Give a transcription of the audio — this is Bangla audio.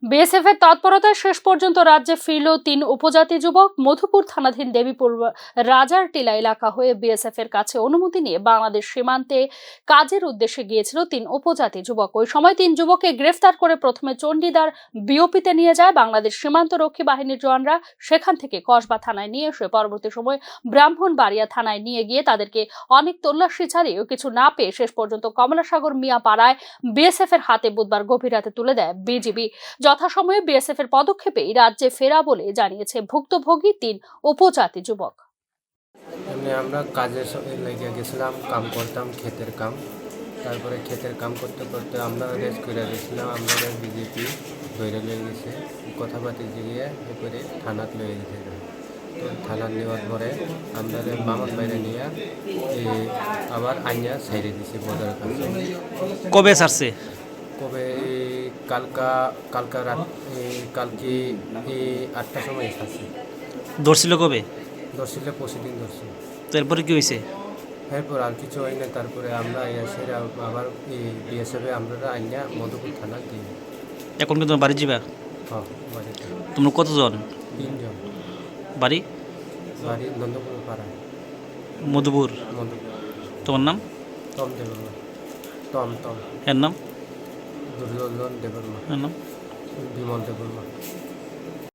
বিএসএফ এর তৎপরতায় শেষ পর্যন্ত রাজ্যে ফিরল ৩ উপজাতি যুবক। মধুপুর থানাধীন দেবীপুর রাজার টিলা এলাকা হয়ে বিএসএফ এর কাছে অনুমতি নিয়ে বাংলাদেশ সীমান্তে কাজের উদ্দেশ্যে গিয়েছিল ৩ উপজাতি যুবক। ওই সময় ৩ যুবককে গ্রেফতার করে প্রথমে চণ্ডীদার বিওপিতে নিয়ে যায় বাংলাদেশ সীমান্ত রক্ষী বাহিনীর জওয়ানরা। সেখান থেকে কসবা থানায় নিয়ে এসে পরবর্তী সময় ব্রাহ্মণবাড়িয়া থানায় নিয়ে গিয়ে তাদেরকে অনেক তল্লাশি চালিয়েও কিছু না পেয়ে শেষ পর্যন্ত কমলাসাগর মিয়া পাড়ায় বিএসএফ এর হাতে বুধবার গভীর রাতে তুলে দেয় বিজিবি। যথাসময়ে বিএসএফ এর পদক্ষেপে রাজ্যে ফেরা বলে জানিয়েছে ভুক্তভোগী ৩ উপজাতি যুবক। আমরা কাজের লেগে গেছিলাম, কাম করতাম, ক্ষেতের কাম। তারপরে ক্ষেতের কাম করতে করতে আমরা রেস্ট করে গেছিলাম। আমরা বিজেপি ধরে লয়ে গেছে, কথাবার্তা গিয়ে এরপরে থানাত লয়ে গেছে। তো থানার নেওয়ার পরে আমরা বামন বাইরে নিয়ে আবার আইনা সাইডে দিছি বর্ডারের কাছে। কবে ছাড়ছে? কবে কালকা রাত, কালকে 8টার সময় এসেছে। ধরছিল কবে? ধরছিল প্রতিদিন ধরছিল। তো এরপরে কি হয়েছে? এরপর আর কিছু হয় না। তারপরে আমরা এসে আবার বিএসএফে আমরা আইনা মধুপুর থানা দিই। এখন কি তোমার বাড়ি যাবা? হ্যাঁ, বাড়িতে। তোমরা কতজন? 3 জন। বাড়ি নন্দপুর পাড়ায়, মধুপুর। মধুপুর। তোমার নাম? টম দেববর্মা। এর নাম? দুর্যোধন দেববর্মা। এর নাম? বিমল দেববর্মা।